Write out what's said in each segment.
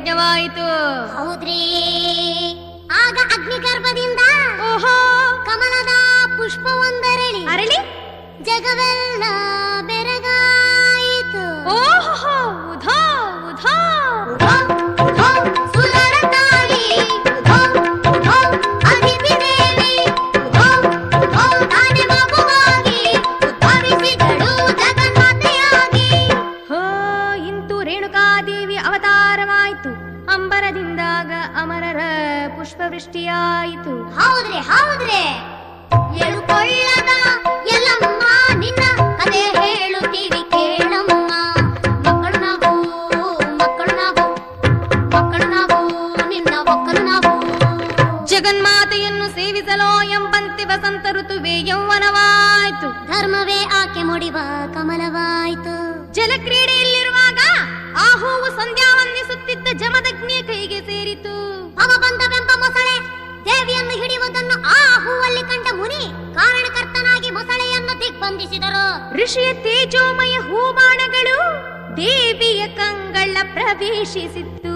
ಯಜ್ಞವಾಯಿತು. ಹೌದ್ರಿ. ಆಗ ಅಗ್ನಿಗರ್ಭದಿಂದ ಓಹೋ ಕಮಲದ ಪುಷ್ಪವೊಂದರಳಿ ಅರಳಿ ಜಗವೆಲ್ಲ ಬೆರಗಾಯಿತು. ಓಹೋ ಉಧೋ ಉಧೋ ಸುರರ ತಾಯಿ ಅದಿತಿ ದೇವಿ ತಾನೆ ಮಗುವಾಗಿ ಉದ್ಭವಿಸಿದಳು ಜಗನ್ಮಾತೆಯಾಗಿ. ಹೋ ಇಂತು ರೇಣುಕಾದೇವಿ ಅವತಾರವಾಯಿತು. ಅಂಬರದಿಂದಾಗ ಅಮರರ ಪುಷ್ಪವೃಷ್ಟಿಯಾಯಿತು. ಹೌದ್ರಿ ಹೌದ್ರಿ. ಎಳುಕೊಳ್ಳದ ಎಲ್ಲಮ್ಮ ನಿನ್ನ ಕತೆ ಹೇಳುತ್ತೀವಿ ಕೇಳಮ್ಮ. ಮಕ್ಕಳು ನಾವು ಮಕ್ಕಳು ನಾವು ಮಕ್ಕಳು ನಾವು ನಿನ್ನ ಮಕ್ಕಳು ನಾವು. ಜಗನ್ಮಾತೆಯನ್ನು ಸೇವಿಸಲೋ ಎಂಬಂತೆ ವಸಂತ ಋತುವೆ ಯೌವನವಾಯಿತು. ಧರ್ಮವೇ ಆಕೆ ಮುಡಿವ ಕಮಲವಾಯಿತು. ಜಲಕ್ರೀಡೆಯಲ್ಲಿರುವಾಗ ಆ ಹೂವು ಸಂಧ್ಯಾ ವಂದಿಸುತ್ತಿದ್ದ ಜಮದಗ್ನಿಯ ಕೈಗೆ ಸೇರಿತು. ಭವಬಂಧವೆಂಬ ಮೊಸಳೆ ದೇವಿಯನ್ನು ಹಿಡಿಯುವುದನ್ನು ಆ ಹೂವಲ್ಲಿ ಕಂಡ ಮುನಿ ಕಾರಣಕರ್ತನಾಗಿ ಮೊಸಳೆಯನ್ನು ದಿಗ್ಬಂಧಿಸಿದರು. ಋಷಿಯ ತೇಜೋಮಯ ಹೂಬಾಣಗಳು ದೇವಿಯ ಕಂಗಳ ಪ್ರವೇಶಿಸಿತ್ತು.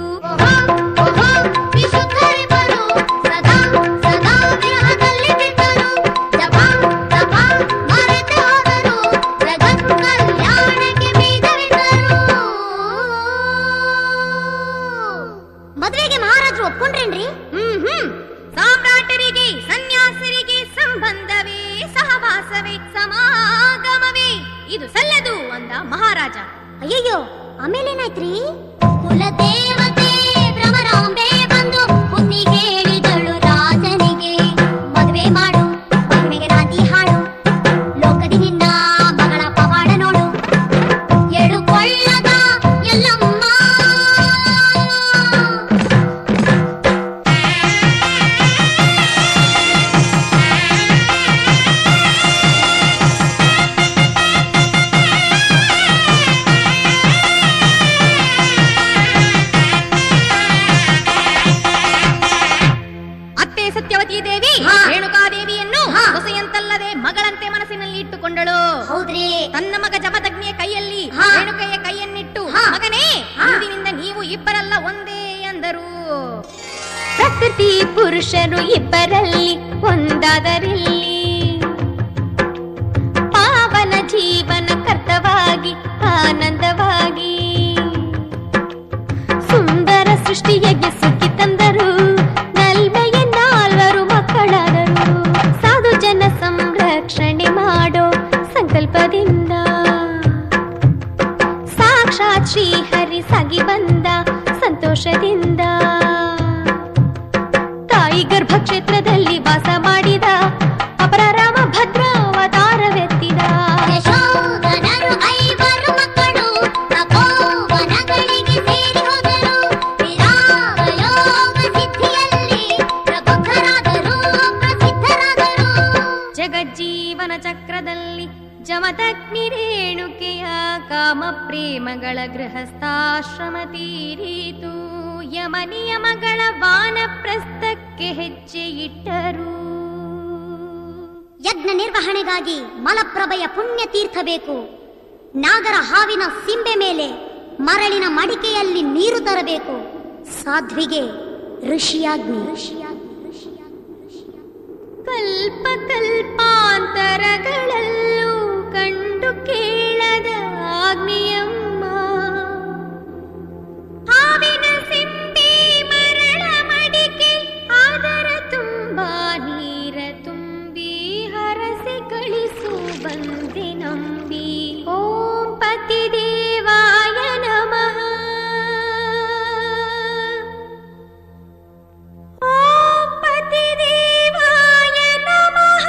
ವಿಶುದ್ಧರಿಬ್ಬರು ಸದಾ ಸದಾ ವಿರಹದಲ್ಲಿ ಬಿದ್ದರು. ಜಪ ತಪ ಮರೆತು ಹೋದರು. ಜಗತ್ ಕಲ್ಯಾಣಕ್ಕೆ ಬೀಜವಿದ್ದರು. ಮದುವೆಗೆ ಮಹಾರಾಜರು ಒಪ್ಕೊಂಡ್ರೇನ್ರಿ? ಸಾಮ್ರಾಟರಿಗೆ ಸನ್ಯಾಸರಿಗೆ ಸಂಬಂಧವೇ ಸಹವಾಸವೇ ಸಮಾಗಮವೇ ಇದು ಸಲ್ಲದು ಅಂದ ಮಹಾರಾಜ. ಅಯ್ಯಯ್ಯೋ ಆಮೇಲೇನಾಯ್ತ್ರಿ? ಕುಲದೇವತೆ ಭ್ರಮರಾಂಬೆ ಬಂದು ಬುದ್ಧಿ ಹೇಳಿದಳು ರಾಜನಿಗೆ. ಮದುವೆ ಮಾಡು, ಮದುವೆಗೆ ನಾತಿ ಹಾಡು, ಲೋಕದಿ ನಿನ್ನ ಮಗಳ ಪವಾಡ ನೋಡು. ಎಳುಕೊಳ್ಳದ ಎಲ್ಲಮ್ಮ ಸತ್ಯವತಿ ದೇವಿ ರೇಣುಕಾದೇವಿಯನ್ನು ಹೊಸೆಯಂತಲ್ಲದೆ ಮಗಳಂತೆ ಮನಸ್ಸಿನಲ್ಲಿ ಇಟ್ಟುಕೊಂಡಳು. ಹೌದ್ರಿ. ತನ್ನ ಮಗ ಜಮದಗ್ನಿಯ ಕೈಯಲ್ಲಿ ರೇಣುಕೆಯ ಕೈಯನ್ನಿಟ್ಟು ಮಗನೇ ಇಂದಿನಿಂದ ನೀವು ಇಬ್ಬರಲ್ಲ ಒಂದೇ ಎಂದರು. ಪ್ರಕೃತಿ ಪುರುಷರು ಇಬ್ಬರಲ್ಲಿ ಒಂದಾದರಲ್ಲಿ ಪಾವನ ಜೀವನ ಕರ್ತವಾಗಿ ಆನಂದವಾಗಿ ಸುಂದರ ಸೃಷ್ಟಿಯಗೆ ಸುಖಿ ತಂದರು. ನಲ್ಮೆಯ ನಾಲ್ವರು ಮಕ್ಕಳಾದರು. ಸಾಧು ಜನ ಸಂರಕ್ಷಣೆ ಮಾಡೋ ಸಂಕಲ್ಪದಿಂದ ಸಾಕ್ಷಾತ್ ಶ್ರೀಹರಿ ಸಾಗಿ ಬಂದ ಸಂತೋಷದಿಂದ. ತಾಯಿ ಗರ್ಭಕ್ಷೇತ್ರದಲ್ಲಿ ವಾಸ ಮಾಡಿದ ಅಪರ ರಾಮ ಭದ್ರ ಅವತಾರವೆತ್ತಿದ. ಯಶೋಧನರು ಐವರು ಮಕ್ಕಳು ತಪೋವನಗಳಿಗೆ ಸೇರಿ ಹೋದರು. ವಿರಾಗ ಯೋಗ ಸಿದ್ಧಿಯಲ್ಲಿ ಪ್ರಬುದ್ಧರಾದರು, ಪ್ರಸಿದ್ಧರಾದರು. ಜಗಜ್ಜೀವನ ಚಕ್ರದಲ್ಲಿ ಜಮದಗ್ನಿ ರೇಣುಕೆಯ ಕಾಮ ಪ್ರೇಮಗಳ ಗೃಹಸ್ಥಾಶ್ರಮ ತೀರಿತು. ಯಮ ನಿಯಮಗಳ ವಾನಪ್ರಸ್ಥಕ್ಕೆ ಹೆಜ್ಜೆ ಇಟ್ಟರು. ಯಜ್ಞ ನಿರ್ವಹಣೆಗಾಗಿ ಮಲಪ್ರಭೆಯ ಪುಣ್ಯ ತೀರ್ಥ ಬೇಕು. ನಾಗರ ಹಾವಿನ ಸಿಂಬೆ ಮೇಲೆ ಮರಳಿನ ಮಡಿಕೆಯಲ್ಲಿ ನೀರು ತರಬೇಕು. ಸಾಧ್ವಿಗೆ ಋಷಿಯಾಗ್ನಿ. ಕಲ್ಪ ಕಲ್ಪಾಂತರಗಳಲ್ಲೂ ಕಂಡು ಕೇಳದ ಆಗ್ನಿಯಮ್ಮ ಹಾವಿನ ಸಿಂಬೆ ಮರಳ ಮಡಿಕೆ ಅದರ ತುಂಬಾ ನೀರ ತುಂಬಿ ಹರಸಿ ಕಳಿಸು ಬಂದೆ ನಂಬಿ. ಓಂ ಪತಿ ದೇವಾಯ ನಮಃ. ಓಂ ಪತಿ ದೇವಾಯ ನಮಃ.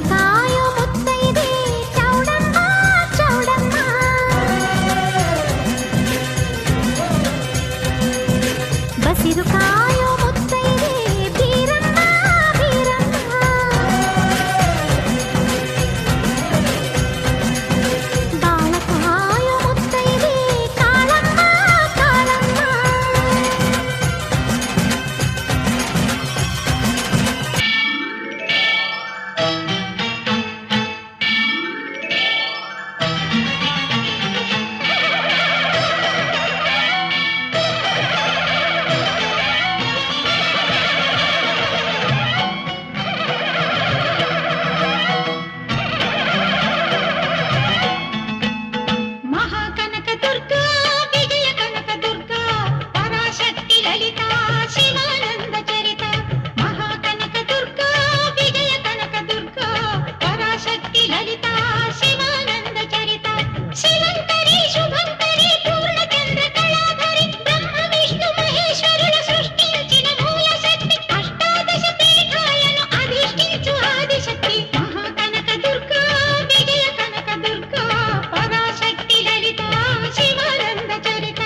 కాయో ముత్తైదే చౌడమ్మ చౌడమ్మ బసిరు కాయో ముత్తైదే బీరమ్మ బీరమ్మ బాలకాయో ముత్తైదే కాళమ్మ కాళమ్మ మహాకనక దుర్గా విజయ కనక దుర్గా పరాశక్తి లలిత శివానంద చరిత మహాకనక దుర్గా విజయ కనక దుర్గా పరాశక్తి లలిత శివానంద చరిత శివంతరి శుభంతరి పూర్ణచంద్ర కళాధరి బ్రహ్మ విష్ణు మహేశ్వరుల సృష్టించిన మూల శక్తి అష్టాదశ పీఠాలను అధిష్ఠించు ఆదిశక్తి మహాకనక దుర్గా విజయ కనక దుర్గా పరాశక్తి లలిత శివానంద చరిత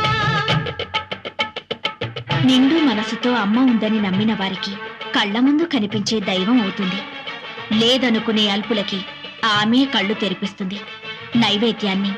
నిండు మనసుతో అమ్మ ఉందని నమ్మిన వారికి కళ్ళ ముందు కనిపించే దైవం అవుతుంది. లేదనుకునే అల్పులకి ఆమె కళ్ళు తెరిపిస్తుంది. నైవేద్యాన్ని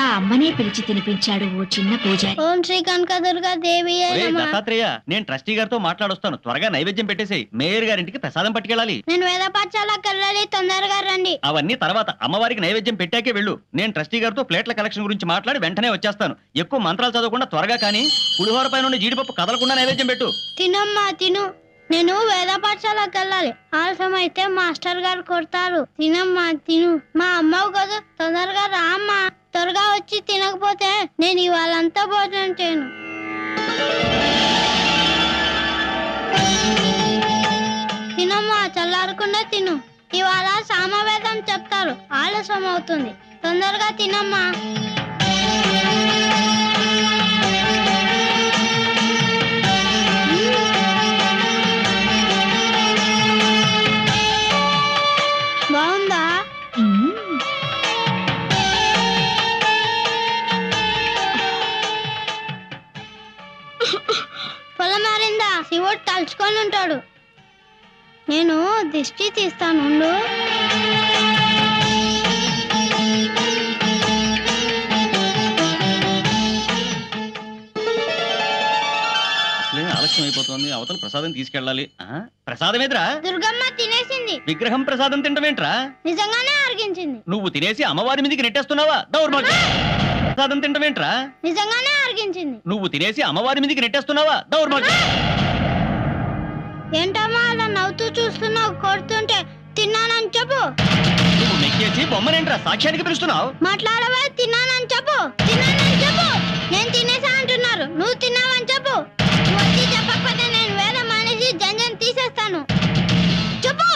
ఆ అమ్మనే పిలిచి తినిపించాడు ఓ చిన్న పూజారి. ఓం శ్రీ కనకదుర్గా దేవి దత్తాత్రేయ, నేను ట్రస్టీ గారితో మాట్లాడొస్తాను. త్వరగా నైవేద్యం పెట్టేసేయ్. మేయర్ గారింటికి ప్రసాదం పట్టుకెళ్ళాలి. నేను వేద పాఠశాలకు వెళ్ళాలి, తొందరగా రండి. అవన్నీ తర్వాత, అమ్మవారికి నైవేద్యం పెట్టాకే వెళ్ళు. నేను ట్రస్టీ గారితో ప్లేట్ల కలెక్షన్ గురించి మాట్లాడి వెంటనే వచ్చేస్తాను. ఎక్కువ మంత్రాలు చదవకుండా త్వరగా కానీ పులిహోర పై నుండి జీడిపప్పు కదలకుండా నైవేద్యం పెట్టు. తినమ్మా తిను. నేను వేద పాఠశాలకు వెళ్ళాలి. ఆలస్యం అయితే మాస్టర్ గారు కొడతారు. తినమ్మా తిను. మా అమ్మవు కదా, తొందరగా రా అమ్మా. త్వరగా వచ్చి తినకపోతే నేను ఇవాళంతా భోజనం చేయను. తినమ్మా, చల్లారకుండా తిను. ఇవాళ సామవేదం చెప్తారు, ఆలస్యం అవుతుంది. తొందరగా తినమ్మా. బాగుందా? పొలం మారిందా? శివుడు తలుచుకొని ఉంటాడు. నేను దిష్టి తీస్తాను ఉండు. అసలే ఆలస్యం అయిపోతుంది. అవతల ప్రసాదం తీసుకెళ్ళాలి. ప్రసాదం ఎదురా? దుర్గమ్మ తినేసింది. విగ్రహం ప్రసాదం తింటమేంట్రా? నిజంగానే అరిగించింది. నువ్వు తినేసి అమ్మవారి మీదకి నెట్టేస్తున్నావా? దౌర్భాగ్యం. ప్రసాదం తింటమేంట్రా? నిజంగానే అరిగించింది. నువ్వు తినేసి అమ్మవారి మీదకి నెట్టేస్తున్నావా? దౌర్భాగ్యం. ఏంటమ్మా అలా నవ్వుతూ చూస్తున్నావు? కొడుతుంటే తిన్నానని చెప్పు. నువ్వు మెక్కేసి బొమ్మనేంట్రా సాక్ష్యానికి పిలుస్తున్నావు? మాట్లాడవా? తిన్నానని చెప్పు. తిన్నానని చెప్పు. నేను తినేసా అంటున్నారు, నువ్వు తిన్నావని చెప్పు. నువ్వు వచ్చి చెప్పకపోతే నేను వేద మానేసి జంజం తీసేస్తాను. చెప్పు.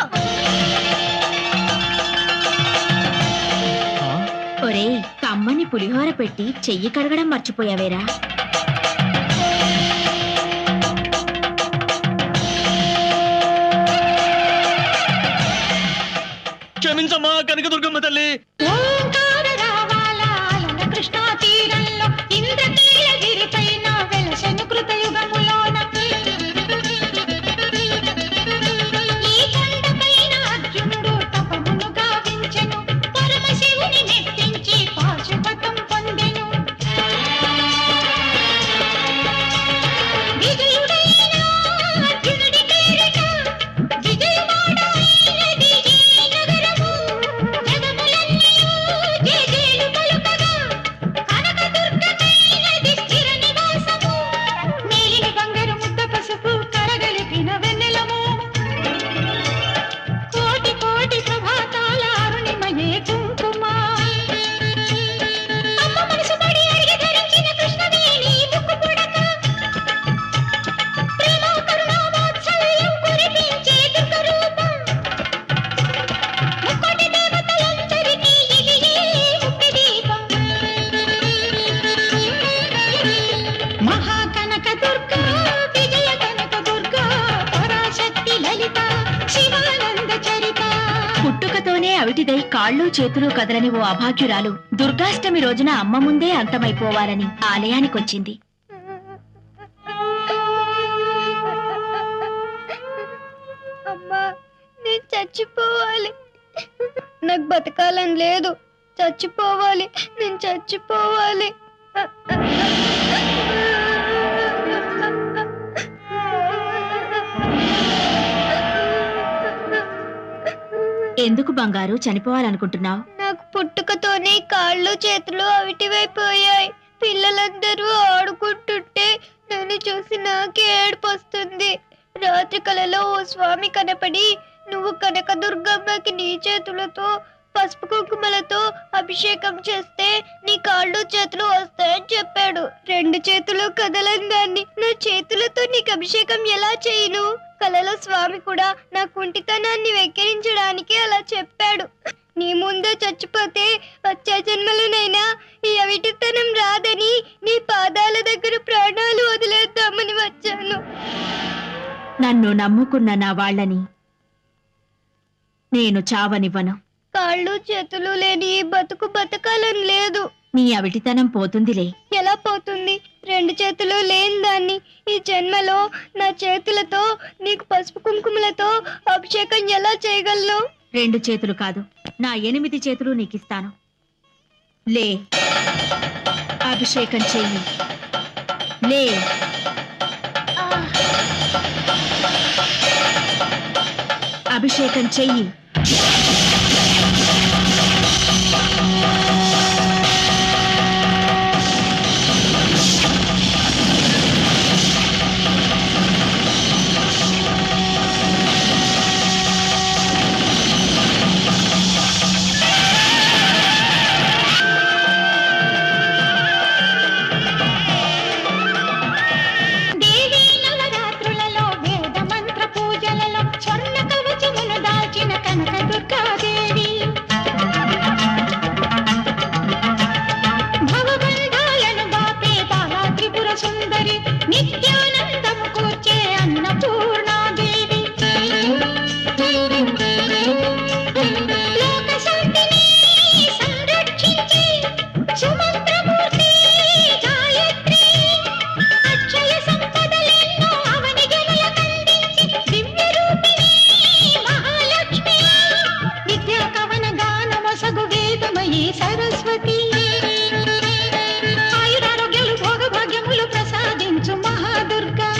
ఒరేయ్, కమ్మని పులిహోర పెట్టి చెయ్యి కడగడం మర్చిపోయావేరా? క్షమించమ్మా కనకదుర్గమ్మ తల్లి. ఓంకార రావాల కృష్ణా తీరంలో ఇంద్రకీలగిరి పైన వెలసెను కృతయుగములోన ఈ కొండపైన అర్జునుడు తపమును గావించెను, పరమశివుని మెప్పించి పాశుపతం పొందెను. విజయుడైన అర్జునుడి పేరిట విజయవాడైనది ఈ నగరము. జగములన్నీయు జయజేలు పలుకగా కనకదుర్గ అవిటిదై కాళ్ళు చేతులు కదలని ఓ అభాగ్యురాలు దుర్గాష్టమి రోజున అమ్మ ముందే అంతమైపోవాలని ఆలయానికొచ్చింది. అమ్మా, నేను చచ్చిపోవాలి. నాకు బతకాలని లేదు. చచ్చిపోవాలి, నేను చచ్చిపోవాలి. ఎందుకు బంగారు చనిపోవాలనుకుంటున్నావు? నాకు పుట్టుకతోనే కాళ్ళు చేతులు అవిటివైపోయాయి. పిల్లలందరూ ఆడుకుంటుంటే నన్ను చూసి నాకే ఏడుపు వస్తుంది. రాత్రి కలలో ఓ స్వామి కనపడి, నువ్వు కనకదుర్గమ్మకి నీ చేతులతో పసుపు కుంకుమలతో అభిషేకం చేస్తే నీ కాళ్ళు చేతులు వస్తాయని చెప్పాడు. 2 చేతులు కదలని దాన్ని నా చేతులతో నీకు అభిషేకం ఎలా చేయను? కలలో స్వామి కూడా నా కుంటితనాన్ని వెక్కిరించడానికి అలా చెప్పాడు. నీ ముందే చచ్చిపోతే వచ్చే జన్మలోనైనా ఈ అవిటితనం రాదని నీ పాదాల దగ్గర ప్రాణాలు వదిలేద్దామని వచ్చాను. నన్ను నమ్ముకున్న నా వాళ్ళని నేను చావనివ్వను. కాళ్ళు చేతులు లేని ఈ బతుకు బతకాలని లేదు. నీ అవిటితనం పోతుందిలే. ఎలా పోతుంది? 2 చేతులు లేని దాన్ని ఈ జన్మలో నా చేతులతో నీకు పసుపు కుంకుమలతో అభిషేకం ఎలా చేయగలను? 2 చేతులు కాదు, నా 8 చేతులు నీకిస్తాను. లే, అభిషేకం చెయ్యి. లే. అభిషేకం చెయ్యి. దేవీ నవరాత్రులలో వేద మంత్ర పూజలలో స్వర్ణ కవచమును దాల్చిన కనక దుర్గాదేవి, భవబంధాలను బాపే బాలా త్రిపుర సుందరి, నిత్యానందము కూర్చే అన్నపూర్ణాదేవి, లోక శాంతిని సంరక్షించే సుమంత్రమూర్తి గాయత్రి, అక్షయ సంపదలెన్నో అవనిగములకందించి దివ్య రూపిణి మహాలక్ష్మి, విద్యా కవన గానమొసగు వేదమయీ సరస్వతి, ఆయురారోగ్యాలు భోగభాగ్యములు ప్రసాదించు మహాదుర్గా,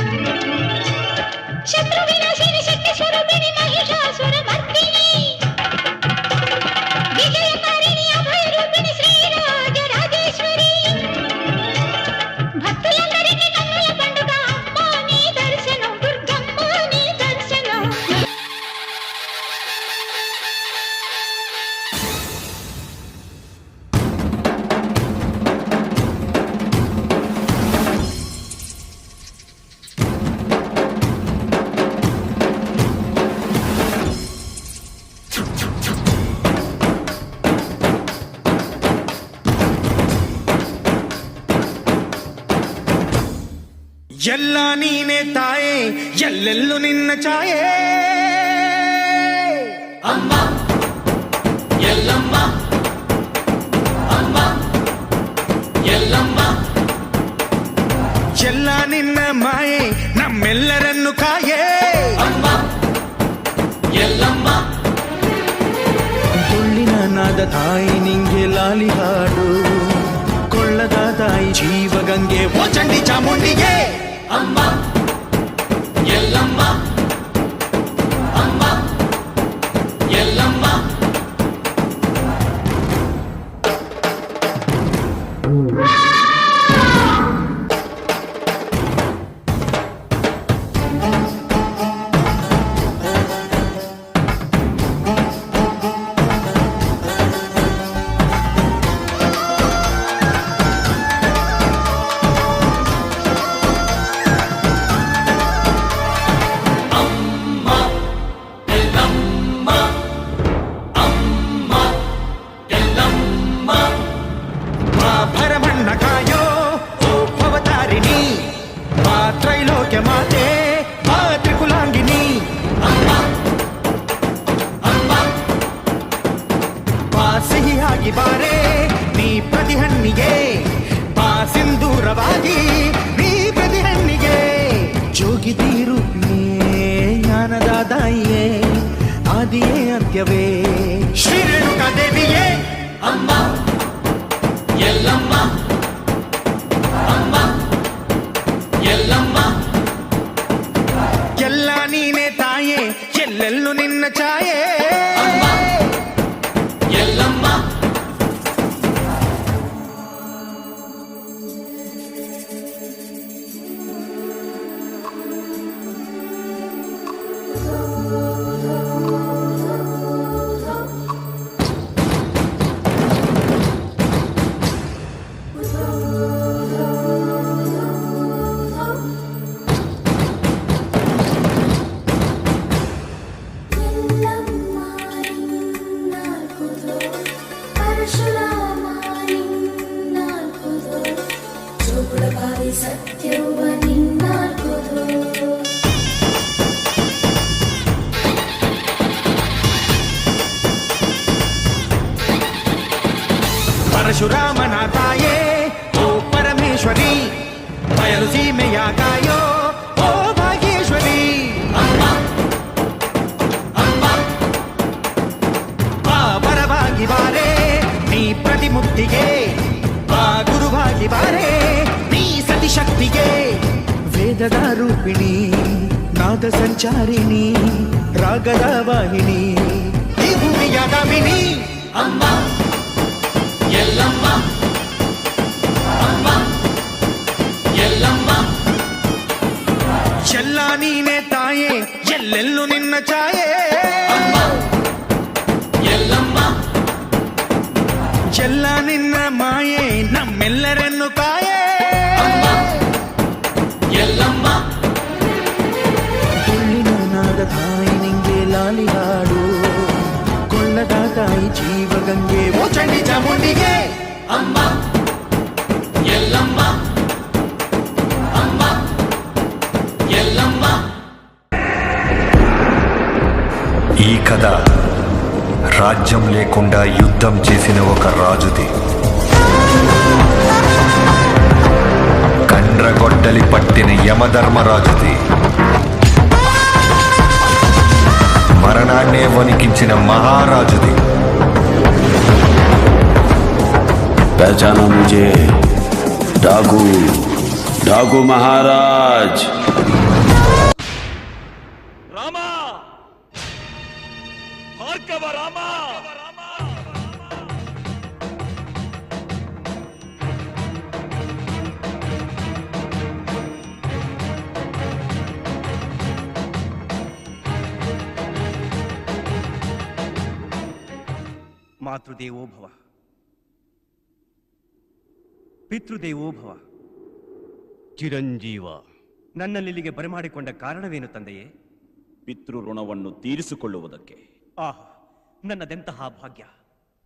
శత్రు వినాశిని శక్తి స్వరూపిణి మహిషాసుర మర్దిని, విజయకారిణి అభయ రూపిణి శ్రీరాజరాజేశ్వరి, భక్తులందరికీ కన్నుల పండుగ అమ్మా నీ దర్శనం, దుర్గమ్మ నీ దర్శనం. ಎಲ್ಲ ನೀನೆ ತಾಯೇ ಎಲ್ಲೆಲ್ಲೂ ನಿನ್ನ ಛಾಯೆ ಅಮ್ಮ ಎಲ್ಲಮ್ಮ ಅಮ್ಮ ಎಲ್ಲಮ್ಮ ಎಲ್ಲ ನಿನ್ನ ಮಾಯೆ ನಮ್ಮೆಲ್ಲರನ್ನು ಕಾಯೇ ಅಮ್ಮ ಎಲ್ಲಮ್ಮ ತುಳ್ಳಿನ ನಾದ ತಾಯಿ ನಿಂಗೆ ಲಾಲಿ ಹಾಡು ಕೊಳ್ಳದ ತಾಯಿ ಜೀವಗಂಗೆ ಓ ಚಂಡಿ ಚಾಮುಂಡಿಗೆ ಅಮ್ಮ ಎಲ್ಲಮ್ಮ ಅಮ್ಮ ಎಲ್ಲಮ್ಮ ಸಿಹಿಯಾಗಿ ಬಾರೆ ನೀ ಪ್ರತಿ ಹಣ್ಣಿಗೆ ಬಾ ಸಿಂಧೂರವಾಗಿ ನೀ ಪ್ರತಿ ಹಣ್ಣಿಗೆ ಜೋಗಿದೀರು ಜ್ಞಾನದ ದಾಯಿಯೇ ಆದಿಯೇ ಅಂತ್ಯವೇ ಶ್ರೀ ರೇಣುಕಾ ದೇವಿಯೇ ಅಮ್ಮ ಎಲ್ಲಮ್ಮ ಅಮ್ಮ ಎಲ್ಲಮ್ಮ ಎಲ್ಲ ನೀನೆ ತಾಯೇ ಎಲ್ಲೆಲ್ಲೂ ನಿನ್ನ ಛಾಯೆ ಅಮ್ಮ ಎಲ್ಲಮ್ಮ ಪರಶುರಾಮನ ತಾಯೇ ಓ ಪರಮೇಶ್ವರಿ ಬಯಲು ಸೀಮೆಯ ಕಾಯೋ ಓ ಭಾಗೇಶ್ವರಿ ಅಮ್ಮ ಅಮ್ಮ ಬಾ ಬರವಾಗಿ ಬಾರೆ ನೀ ಪ್ರತಿಮುಕ್ತಿಗೆ ಬಾ ಗುರುವಾಗಿ ಬಾರೆ ನೀ ಸತಿಶಕ್ತಿಗೆ ವೇದದ ರೂಪಿಣಿ ನಾದ ಸಂಚಾರಿಣಿ ರಾಗದ ವಾಹಿನಿ ಈ ಭೂಮಿಯ ಗಾಮಿನಿ ಅಮ್ಮ ಎಲ್ಲಮ್ಮ ಅಮ್ಮ ಎಲ್ಲಮ್ಮ ಎಲ್ಲ ನೀನೆ ತಾಯೇ ಎಲ್ಲೆಲ್ಲೂ ನಿನ್ನ ಛಾಯೆ ಅಮ್ಮ ಎಲ್ಲಮ್ಮ ಎಲ್ಲ ನಿನ್ನ ಮಾಯೆ ನಮ್ಮೆಲ್ಲರನ್ನು ಕಾಯೆ ಅಮ್ಮ ಎಲ್ಲಮ್ಮ ಕೊಳ್ಳಿನ ನಾದ ತಾಯಿ ನಿಂಗೆ ಲಾಲಿ ಹಾಡು ಕೊಳ್ಳದ ತಾಯಿ ಜೀವಗಂಗೆ ಓ ಚಂಡಿ ಚಾಮುಂಡಿಗೆ ಅಮ್ಮ ಎಲ್ಲಮ್ಮ ಅಮ್ಮ ಎಲ್ಲಮ್ಮ ఈ కథ రాజ్యం లేకుండా యుద్ధం చేసిన ఒక రాజుది. కండ్రగొడ్డలి పట్టిన యమధర్మరాజుది. మరణాన్నే వణికించిన మహారాజుది. पहचाना मुझे? डाकू डाकू महाराज. रामा भार्गव रामा ಮಾತೃದೇವೋ ಭವ, ಪಿತೃದೇವೋ ಭವ. ಚಿರಂಜೀವ. ನನ್ನಲ್ಲಿಗೆ ಬರಮಾಡಿಕೊಂಡ ಕಾರಣವೇನು ತಂದೆಯೇ? ಪಿತೃ ಋಣವನ್ನು ತೀರಿಸಿಕೊಳ್ಳುವುದಕ್ಕೆ. ಆಹ್, ನನ್ನದೆಂತಹ ಭಾಗ್ಯ!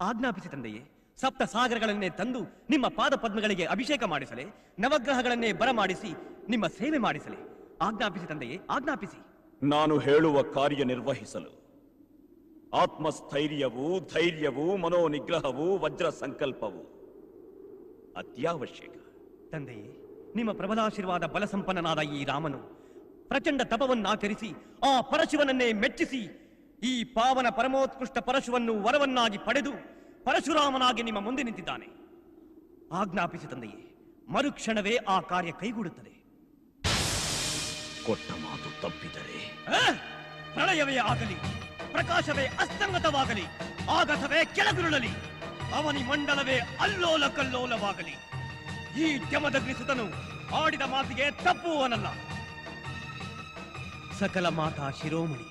ಆಜ್ಞಾಪಿಸಿ ತಂದೆಯೇ. ಸಪ್ತ ಸಾಗರಗಳನ್ನೇ ತಂದು ನಿಮ್ಮ ಪಾದ ಪದ್ಮಗಳಿಗೆ ಅಭಿಷೇಕ ಮಾಡಿಸಲೆ, ನವಗ್ರಹಗಳನ್ನೇ ಬರಮಾಡಿಸಿ ನಿಮ್ಮ ಸೇವೆ ಮಾಡಿಸಲೆ. ಆಜ್ಞಾಪಿಸಿ ತಂದೆಯೇ, ಆಜ್ಞಾಪಿಸಿ. ನಾನು ಹೇಳುವ ಕಾರ್ಯ ನಿರ್ವಹಿಸಲು ಆತ್ಮಸ್ಥೈರ್ಯವೂ ಧೈರ್ಯವೂ ಮನೋನಿಗ್ರಹವೂ ವಜ್ರ ಸಂಕಲ್ಪವು ಅತ್ಯವಶ್ಯಕ. ತಂದೆಯೇ, ನಿಮ್ಮ ಪ್ರಬಲಾಶೀರ್ವಾದ ಬಲಸಂಪನ್ನನಾದ ಈ ರಾಮನು ಪ್ರಚಂಡ ತಪವನ್ನಾಚರಿಸಿ ಆ ಪರಶುವನನ್ನೇ ಮೆಚ್ಚಿಸಿ ಈ ಪಾವನ ಪರಮೋತ್ಕೃಷ್ಟ ಪರಶುವನ್ನು ವರವನ್ನಾಗಿ ಪಡೆದು ಪರಶುರಾಮನಾಗಿ ನಿಮ್ಮ ಮುಂದೆ ನಿಂತಿದ್ದಾನೆ. ಆಜ್ಞಾಪಿಸಿ ತಂದೆಯೇ, ಮರುಕ್ಷಣವೇ ಆ ಕಾರ್ಯ ಕೈಗೂಡುತ್ತದೆ. ಕೊಟ್ಟ ಮಾತು ತಪ್ಪಿದರೆ ಪ್ರಳಯವೇ ಆಗಲಿ, ಪ್ರಕಾಶವೇ ಅಸ್ತಂಗತವಾಗಲಿ, ಆಗಸವೇ ಕೆಳಗುರುಳಲಿ, ಅವನಿ ಮಂಡಲವೇ ಅಲ್ಲೋಲ ಕಲ್ಲೋಲವಾಗಲಿ. ಈ ಜಮದಗ್ನಿಸುತನು ಆಡಿದ ಮಾತಿಗೆ ತಪ್ಪುವನಲ್ಲ. ಸಕಲ ಮಾತಾ ಶಿರೋಮಣಿ,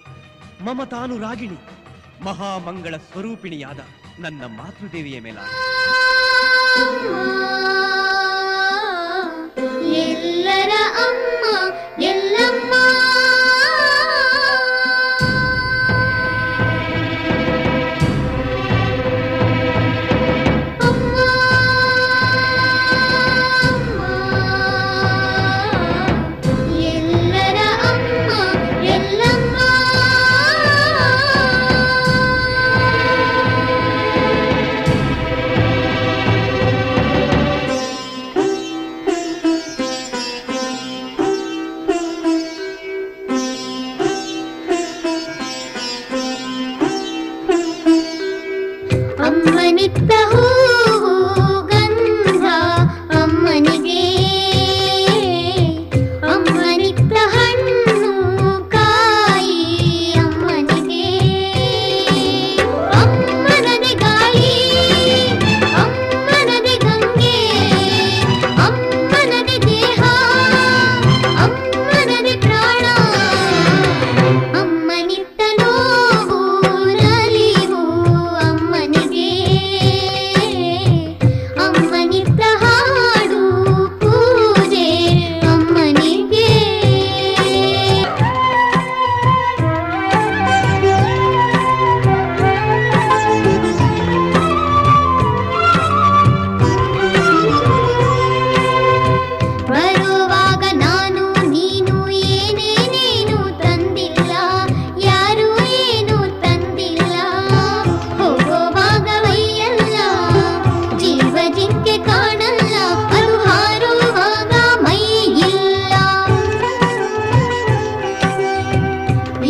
ಮಮತಾನುರಾಗಿಣಿ, ಮಹಾಮಂಗಳ ಸ್ವರೂಪಿಣಿಯಾದ ನನ್ನ ಮಾತೃದೇವಿಯ ಮೇಲಾದ ಎಲ್ಲರ ಅಮ್ಮ ಎಲ್ಲಮ್ಮ. ಅಮ್ಮನಿತ್ತ ಹೂವು ಗಂಧ ಅಮ್ಮನಿಗೆ, ಅಮ್ಮನಿತ್ತ ಹಣ್ಣು ಕಾಯಿ ಅಮ್ಮನಿಗೆ. ಅಮ್ಮನದೆ ಗಾಳಿ, ಅಮ್ಮನದೆ ಗಂಗೆ, ಅಮ್ಮನದೆ ದೇಹ, ಅಮ್ಮನದೆ ಪ್ರಾಣ. ಅಮ್ಮನಿತ್ತ ನೋವು ನಲಿವು ಅಮ್ಮನಿಗೆ, ಅಮ್ಮನಿತ್ತ ಹಾಡು ಪೂಜೆ ಅಮ್ಮನಿಗೆ. ಬರುವಾಗ ನಾನು ನೀನು ಏನೇನೇನು ತಂದಿಲ್ಲ, ಯಾರು ಏನು ತಂದಿಲ್ಲ. ಹೋಗುವಾಗ ಮೈಯಲ್ಲ ಜೀವ ಜಿಂಕೆ ಕಾಣಲ್ಲ, ಅದು ಹಾರುವಾಗ ಮೈ ಇಲ್ಲ.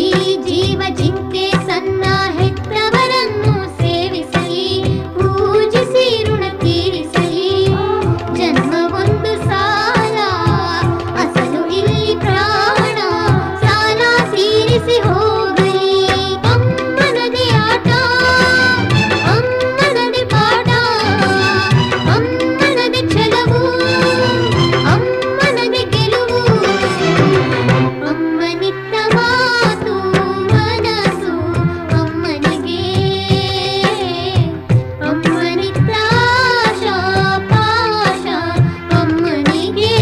ಈ ಜೀವ ಜಿಂಕೆ ಸಣ್ಣ ಹೆತ್ತವರನ್ನು ಸೇವಿಸಲಿ, ಪೂಜಿಸಿ ಋಣ ತೀರಿಸಲಿ. ಜನ್ಮ ಒಂದು ಸಾಲ, ಅಸಲು ಇಲ್ಲಿ ಪ್ರಾಣ, ಸಾಲ ತೀರಿಸಿ ಹೋಗಲಿ. ಅಮ್ಮನದೇ ಆಟ, ಅಮ್ಮನದೇ ಪಾಠ, ಅಮ್ಮನದೇ ಛಲವು, ಅಮ್ಮನದೇ ಗೆಲುವು. ಅಮ್ಮನಿತ್ತ ಮಾತು ಮನಸ್ಸು ಅಮ್ಮನಿಗೆ, ಅಮ್ಮನಿತ್ತ ಆಶಾ ಪಾಶ ಅಮ್ಮನಿಗೆ.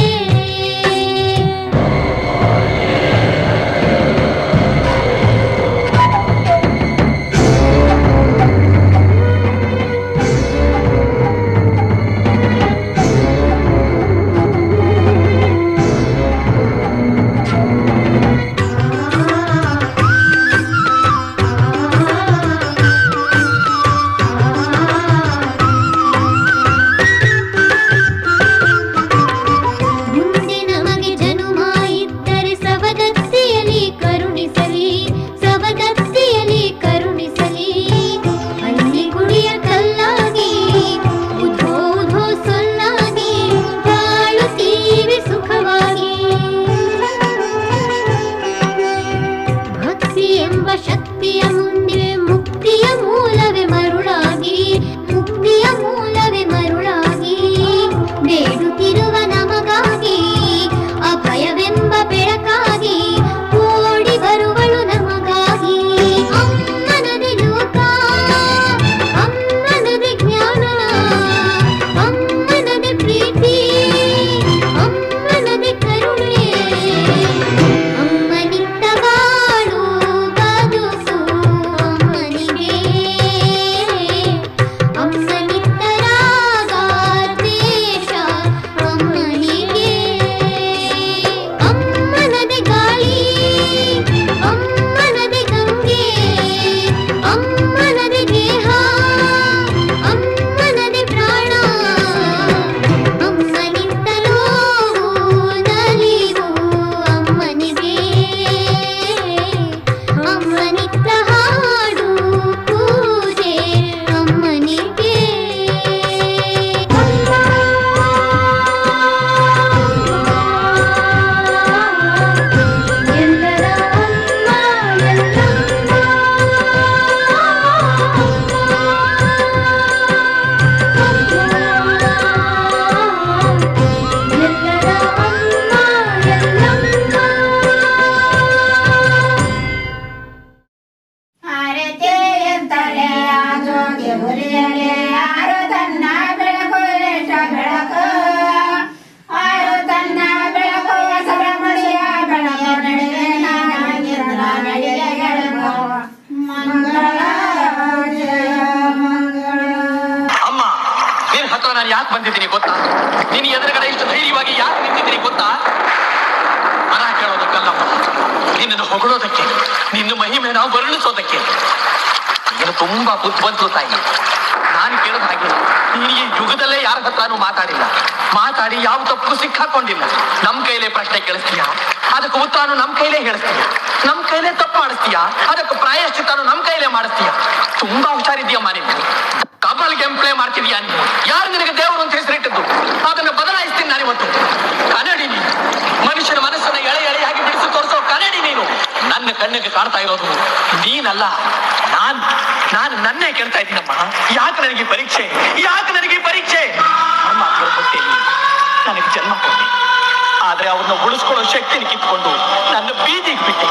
ಮುಂದೆ ನಮಗೆ ಜನುಮ ಇದ್ದರೆ ಸವದತ್ತಿಯಲ್ಲಿ ಕರುಣಿಸಲಿ, ಸವದತ್ತಿಯಲ್ಲಿ ಕರುಣಿಸಲಿ. ಅಲ್ಲಿ ಗುಡಿಯ ಕಲ್ಲಾಗಿ ಉಧೋ ಉಧೋ ಸೊಲ್ಲಾಗಿ ಬಾಳುತ್ತೀವಿ ಸುಖವಾಗಿ. ಭಕ್ತಿ ಎಂಬ ಶಕ್ತಿಯ ಮುಂದೆ ಮುಕ್ತಿಯ ಮೂಲವೇ ಮರುಳಾಗಿ, ಮುಕ್ತಿಯ ಮೂಲವೇ ಮರುಳಾಗಿ. ಬೇಡುತ್ತಿರುವ ನಮಗಾಗಿ ಅಭಯವೆಂಬ ಬೆಳಕಾಗಿ ಓಡಿ ಬರುವಳು ನಮಗಾಗಿ. ಅಮ್ಮನದೇ ಲೋಕ, ಅಮ್ಮನದೇ ಜ್ಞಾನ, ಅಮ್ಮನದೇ ಪ್ರೀತಿ, ಅಮ್ಮನದೇ ಕರುಣೆ. ಅಮ್ಮನಿತ್ತ ಬಾಳು ಬದುಕು ಅಮ್ಮನಿಗೆ, ಅಮ್ಮನಿತ್ತ ರಾಗ ದ್ವೇಷ ಅಮ್ಮನಿಗೆ. ಅಮ್ಮನದೇ ಗಾಳಿ, ಅಮ್ಮನದೇ ಗಂಗೆ, ಅಮ್ಮನದೇ ದೇಹ, ಅಮ್ಮನದೇ ಪ್ರಾಣ. ಅಮ್ಮನಿತ್ತ ನೋವು ನಲಿವು ಅಮ್ಮನಿಗೆ, ಅಮ್ಮನಿತ್ತ ಹಾಡು ಪೂಜೆ ಅಮ್ಮನಿಗೆ. ಎಲ್ಲರ ಅಮ್ಮ ಎಲ್ಲಮ್ಮ, ಎಲ್ಲರ ಅಮ್ಮ ಎಲ್ಲಮ್ಮ. ಆರತಿ ಎಂತಲೇ ಆಗೋಗೆ ಉರಿಯಲೇ ಆರು ತನ್ನ ಬೆಳಕು ಲೇಷ ಬೆಳಕು, ಆರು ತನ್ನ ಬೆಳಕು ಸುಬ್ರಹ್ಮಣ್ಯ ಬೆಳಕು ನಡುವೆ ನಾಗಿರುವ ನಡಿಗೆಗಳು ಮಂಗಳ ಜಯ ಮಂಗಳ. ಅಮ್ಮ, ನಿನ್ ಹತ್ರ ನಾನು ಯಾಕೆ ಬಂದಿದ್ದೀನಿ ಗೊತ್ತಾ? ನಿನ್ನ ಎದುರುಗಡೆ ಇಷ್ಟು ಧೈರ್ಯವಾಗಿ ಯಾಕೆ ನಿಂತಿದ್ದೀನಿ ಗೊತ್ತಾ? ಮನ ಕೇಳೋದಕ್ಕಲ್ಲಮ್ಮ, ನಿನ್ನನ್ನು ಹೊಗಳೋದಕ್ಕೆ, ನಿನ್ನ ಮಹಿಮೆ ನಾವು ವರ್ಣಿಸೋದಕ್ಕೆ. ನೀನು ತುಂಬಾ ಬುದ್ಧಿವಂತರು ತಾಯಿ. ನಾನು ಕೇಳೋದು ಹಾಗೆ, ನೀನು ಈ ಯುಗದಲ್ಲೇ ಯಾರ ಹತ್ರನೂ ಮಾತಾಡಿಲ್ಲ, ಮಾತಾಡಿ ಯಾವ ತಪ್ಪು ಸಿಕ್ಕಾಕೊಂಡಿಲ್ಲ. ನಮ್ ಕೈಲೇ ಪ್ರಶ್ನೆ ಕೇಳಿಸ್ತೀಯ, ಅದಕ್ಕೆ ಉತ್ತರನು ನಮ್ ಕೈಲೇ ಹೇಳಿಸ್ತೀಯ. ನಮ್ ಕೈಲೇ ತಪ್ಪು ಮಾಡಿಸ್ತೀಯ, ಅದಕ್ಕೆ ಪ್ರಾಯಶ್ಚಿತ್ತನು ನಮ್ ಕೈಲೇ ಮಾಡಿಸ್ತೀಯ. ತುಂಬಾ ಹುಷಾರಿದ್ಯಮ್ಮ ನೀನು. ಮಾಡ್ತಿದೀಯಾ ನೀನು? ಯಾರು ನಿನಗೆ ದೇವರು ಅಂತ ಹೆಸರಿಟ್ಟದ್ದು? ಅದನ್ನು ಬದಲಾಯಿಸ್ತೀನಿ ನಾನಿವತ್ತು. ಕನ್ನಡಿ ನೀನು, ಮನುಷ್ಯನ ಮನಸ್ಸನ್ನ ಎಳೆ ಎಳೆಯಾಗಿ ಬಿಡಿಸಿ ತೋರಿಸೋ ಕನ್ನಡಿ ನೀನು. ನನ್ನ ಕಣ್ಣಿಗೆ ಕಾಣ್ತಾ ಇರೋದು ನೀನಲ್ಲ, ನಾನು ನನ್ನೇ ಕೇಳ್ತಾ ಇದ್ದೀನಮ್ಮ. ಯಾಕೆ ನನಗೆ ಪರೀಕ್ಷೆ? ಯಾಕೆ ನನಗೆ ಪರೀಕ್ಷೆ? ಪರಮಾತ್ಮ ಕೊಟ್ಟೆ ನೀನು, ನನಗೆ ಜನ್ಮ ಕೊಟ್ಟೆ. ಆದ್ರೆ ಅವ್ರನ್ನ ಉಳಿಸ್ಕೊಳ್ಳೋ ಶಕ್ತಿನ ಕಿತ್ಕೊಂಡು ನನ್ನ ಬೀದಿಗೆ ಬಿಟ್ಟೆ.